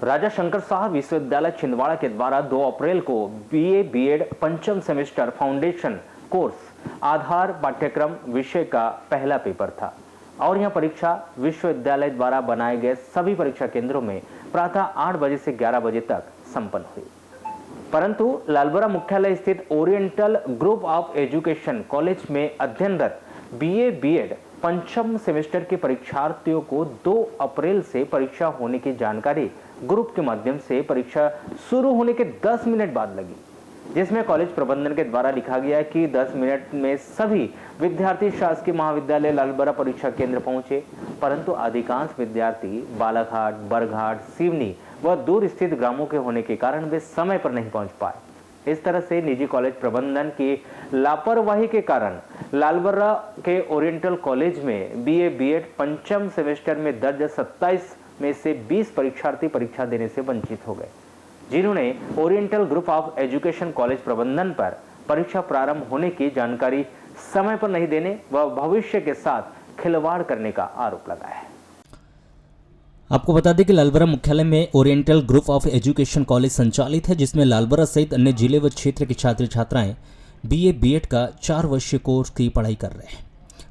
राजा शंकर साहब विश्वविद्यालय छिंदवाड़ा के द्वारा 2 अप्रैल को बीए बीएड पंचम सेमेस्टर फाउंडेशन कोर्स आधार पाठ्यक्रम विषय का पहला पेपर था और यह परीक्षा विश्वविद्यालय द्वारा बनाए गए सभी परीक्षा केंद्रों में प्रातः 8 बजे से 11 बजे तक संपन्न हुई। परंतु लालबरा मुख्यालय स्थित oriental group of education college में अध्ययनरत बीए बीएड पंचम सेमेस्टर के परीक्षार्थियों को 2 अप्रैल से परीक्षा होने की जानकारी ग्रुप के माध्यम से परीक्षा शुरू होने के 10 मिनट बाद लगी, जिसमें कॉलेज प्रबंधन के द्वारा लिखा गया कि 10 मिनट में सभी विद्यार्थी शासकीय महाविद्यालय लालबरा परीक्षा केंद्र पहुंचे, परंतु अधिकांश विद्यार्थी बालाघाट, बरघाट, सिवनी व दूर स्थित ग्रामों के होने के कारण वे समय पर नहीं पहुंच पाए। इस तरह से निजी कॉलेज प्रबंधन की लापरवाही के कारण लालबरा के ओरिएंटल कॉलेज में बीए बीएड पंचम सेमेस्टर में दर्ज 27 में से 20 परीक्षार्थी परीक्षा देने से वंचित हो गए, जिन्होंने oriental group of education college प्रबंधन पर परीक्षा प्रारंभ होने की जानकारी समय पर नहीं देने व भविष्य के साथ खिलवाड़ करने का आरोप लगाया है। आपको बता दें कि लालबरा मुख्यालय में oriental group of education college संचालित है, जिसमें लालबरा सहित अन्य जिले व क्षेत्र के छात्र छात्राएं बीए बीएड का 4 वर्षीय कोर्स की पढ़ाई कर रहे हैं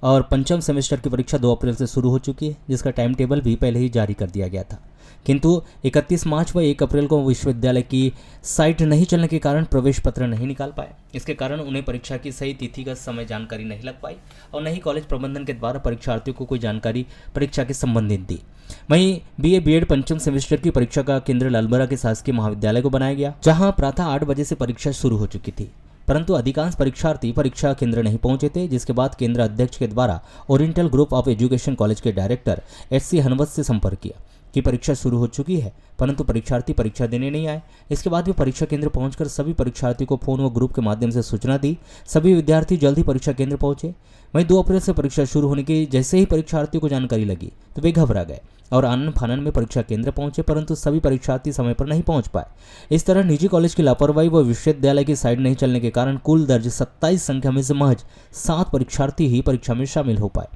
और पंचम सेमेस्टर की परीक्षा 2 अप्रैल से शुरू हो चुकी है, जिसका टाइम टेबल भी पहले ही जारी कर दिया गया था। किंतु 31 मार्च व 1 अप्रैल को विश्वविद्यालय की साइट नहीं चलने के कारण प्रवेश पत्र नहीं निकाल पाए। इसके कारण उन्हें परीक्षा की सही तिथि का समय जानकारी नहीं लग पाई और न ही कॉलेज प्रबंधन के द्वारा परीक्षार्थियों को कोई जानकारी परीक्षा के संबंधित दी। वहीं बीए बीएड पंचम सेमेस्टर की परीक्षा का केंद्र लालबरा के शासकीय महाविद्यालय को बनाया गया, जहां प्रातः 8 बजे से परीक्षा शुरू हो चुकी थी, परंतु अधिकांश परीक्षार्थी परीक्षा केंद्र नहीं पहुंचे थे, जिसके बाद केंद्र अध्यक्ष के द्वारा oriental group of education college के डायरेक्टर एच.सी. हनवत से संपर्क किया कि परीक्षा शुरू हो चुकी है, परंतु परीक्षार्थी परीक्षा देने नहीं आए। इसके बाद भी परीक्षा केंद्र पहुंचकर सभी परीक्षार्थियों को फोन व ग्रुप के माध्यम से सूचना दी। सभी विद्यार्थी जल्द ही परीक्षा केंद्र पहुंचे। वहीं 2 अप्रैल से परीक्षा शुरू होने की जैसे ही परीक्षार्थियों को जानकारी लगी तो वे घबरा गए और आनन फानन में परीक्षा केंद्र पहुंचे, परंतु सभी परीक्षार्थी समय पर नहीं पहुंच पाए। इस तरह निजी कॉलेज की लापरवाही व विश्वविद्यालय की साइट नहीं चलने के कारण कुल दर्ज 27 संख्या में से महज 7 परीक्षार्थी ही परीक्षा में शामिल हो पाए।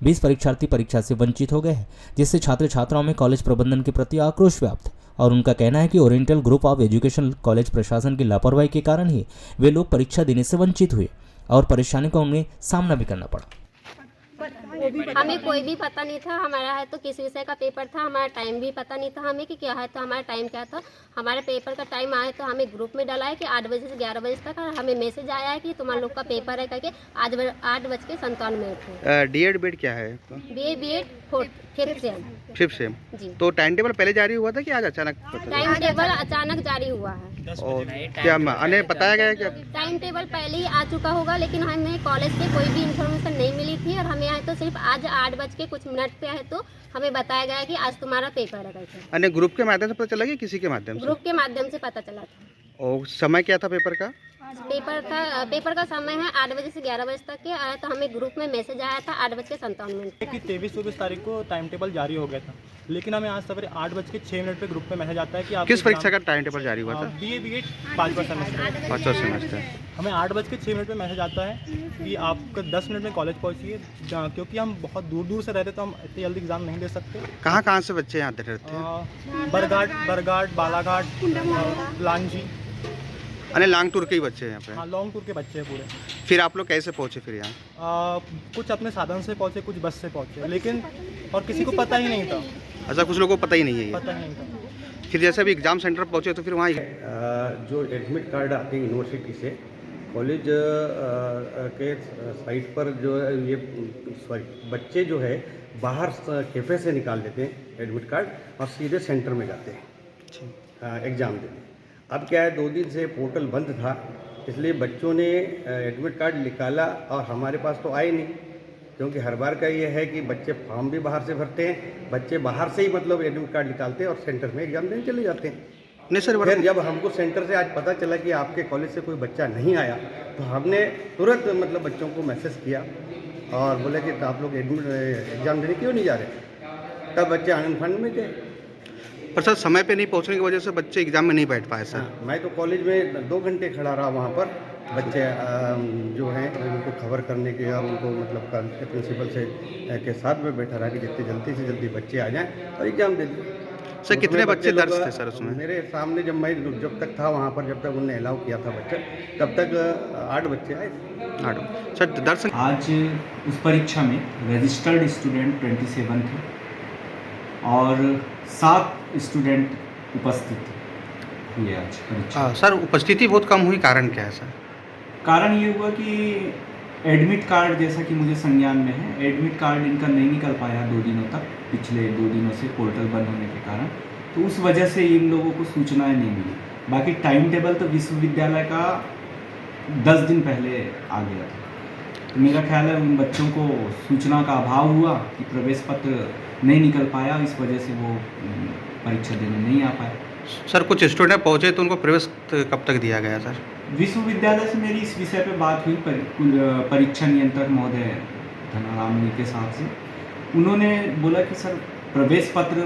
20 परीक्षार्थी परीक्षा से वंचित हो गए हैं, जिससे छात्र छात्राओं में कॉलेज प्रबंधन के प्रति आक्रोश व्याप्त और उनका कहना है कि oriental group of education college प्रशासन की लापरवाही के कारण ही वे लोग परीक्षा देने से वंचित हुए और परेशानी का उन्हें सामना भी करना पड़ा। हमें कोई भी पता नहीं था, हमारा है तो किस विषय का पेपर था, हमारा टाइम भी पता नहीं था हमें कि क्या है, तो हमारा टाइम क्या था। हमारे पेपर का टाइम आया तो हमें ग्रुप में डाला है कि 8 बजे से 11 बजे तक, और हमें मैसेज आया है कि तुम्हारे लोग का पेपर है करके 8:57 डीएड बीएड क्या है? बीए बीएड 5th सेम जी। तो टाइम टेबल पहले जारी हुआ था कि आज अचानक टाइम टेबल अचानक जारी हुआ है और क्या हमें बताया गया क्या? टाइम टेबल पहले ही आ चुका होगा, लेकिन हमें कॉलेज से कोई भी इन्फॉर्मेशन नहीं मिली थी और हमें आए तो सिर्फ आज 8 बज के कुछ मिनट पे है तो हमें बताया गया कि आज तुम्हारा पेपर है करके। अन्य ग्रुप के माध्यम से पता चला कि किसी के माध्यम से? ग्रुप के माध्यम से पता चला था। और समय क्या था पेपर का? पेपर का समय है 8 बजे से 11 बजे तक के आया, तो हमें ग्रुप में मैसेज आया था 8:57 कि 23-24 तारीख को टाइम टेबल जारी हो गया था, लेकिन हमें आज सवेरे 8:06 पे ग्रुप में मैसेज आता है कि आप किस परीक्षा का टाइम टेबल जारी हुआ था? बीए बीएड 5वां सेमेस्टर। हमें 8:06 पे मैसेज आता है कि आप 10 मिनट में कॉलेज पहुंचिए, क्योंकि हम बहुत दूर दूर से रहते तो हम इतनी जल्दी एग्जाम नहीं दे सकते। कहाँ से बच्चे यहाँ रहते हैं? बरघाट, बालाघाट, लांजी, लॉन्ग टूर के ही बच्चे हैं यहाँ पे? हाँ, लॉन्ग टूर के बच्चे हैं पूरे। फिर आप लोग कैसे पहुँचे फिर यहाँ? कुछ अपने साधन से पहुँचे, कुछ बस से पहुँचे, लेकिन और किसी को पता ही नहीं था। अच्छा, कुछ लोगों को पता ही नहीं है ये? पता ही नहीं था। फिर जैसे अभी एग्जाम सेंटर पहुँचे तो फिर वहाँ जो एडमिट कार्ड आते हैं यूनिवर्सिटी से, कॉलेज के साइट पर जो ये बच्चे जो है बाहर कैफ़े से निकाल लेते हैं एडमिट कार्ड और सीधे सेंटर में जाते हैं एग्ज़ाम देने। अब क्या है, 2 दिन से पोर्टल बंद था, इसलिए बच्चों ने एडमिट कार्ड निकाला और हमारे पास तो आए नहीं, क्योंकि हर बार का ये है कि बच्चे फॉर्म भी बाहर से भरते हैं, बच्चे बाहर से ही मतलब एडमिट कार्ड निकालते हैं और सेंटर में एग्जाम देने चले जाते हैं। नहीं सर, फिर जब हमको सेंटर से आज पता चला कि आपके कॉलेज से कोई बच्चा नहीं आया, तो हमने तुरंत मतलब बच्चों को मैसेज किया और बोले कि आप लोग एग्जाम देने क्यों नहीं जा रहे। तब बच्चे आनंद फानन में थे। पर सर, समय पे नहीं पहुंचने की वजह से बच्चे एग्जाम में नहीं बैठ पाए सर। मैं तो कॉलेज में 2 घंटे खड़ा रहा वहाँ पर, बच्चे जो हैं उनको खबर करने के और उनको मतलब प्रिंसिपल से के साथ में बैठा रहा कि जितनी जल्दी से जल्दी बच्चे आ जाएं और एग्ज़ाम दे दें। सर कितने उसमें बच्चे लोग- दर्ज थे सर उसमें? मेरे सामने जब तक था वहाँ पर, जब तक उन्होंने अलाउ किया था बच्चे, तब तक 8 बच्चे आए थे। 8 सर दर्शन आज उस परीक्षा में रजिस्टर्ड स्टूडेंट 27 थे और 7 स्टूडेंट उपस्थित हुए आज परीक्षा। सर उपस्थिति बहुत कम हुई, कारण क्या है सर? कारण ये हुआ कि एडमिट कार्ड, जैसा कि मुझे संज्ञान में है, एडमिट कार्ड इनका नहीं निकल पाया 2 दिनों तक, पिछले 2 दिनों से पोर्टल बंद होने के कारण, तो उस वजह से इन लोगों को सूचनाएं नहीं मिली। बाकी टाइम टेबल तो विश्वविद्यालय का 10 दिन पहले आ गया था। तो मेरा ख्याल है उन बच्चों को सूचना का अभाव हुआ कि प्रवेश पत्र नहीं निकल पाया, इस वजह से वो परीक्षा देने नहीं आ पाए। सर कुछ स्टूडेंट पहुँचे तो उनको प्रवेश कब तक दिया गया सर? विश्वविद्यालय से मेरी इस विषय पे बात हुई परीक्षा नियंत्रक महोदय धनाराम के साथ से। उन्होंने बोला कि सर प्रवेश पत्र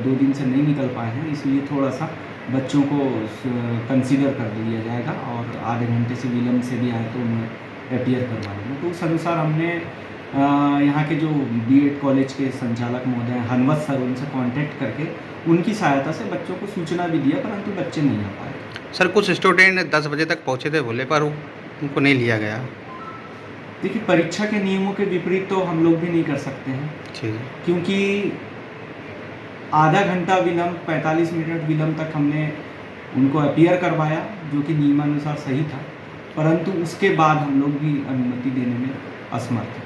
2 दिन से नहीं निकल पाए हैं, इसलिए थोड़ा सा बच्चों को कंसीडर कर लिया जाएगा और आधे घंटे से विलम्ब से भी आए तो उन्हें अपीयर करवा लेंगे। तो उस अनुसार हमने यहाँ के जो बीएड कॉलेज के संचालक महोदय हनवत सर, उनसे कांटेक्ट करके उनकी सहायता से बच्चों को सूचना भी दिया, परंतु बच्चे नहीं आ पाए। सर कुछ स्टूडेंट 10 बजे तक पहुँचे थे बोले, पर उनको नहीं लिया गया। देखिए, परीक्षा के नियमों के विपरीत तो हम लोग भी नहीं कर सकते हैं, ठीक है। क्योंकि आधा घंटा विलम्ब, 45 मिनट विलम्ब तक हमने उनको अपीयर करवाया, जो कि नियमानुसार सही था, परंतु उसके बाद हम लोग भी अनुमति देने में असमर्थ हैं।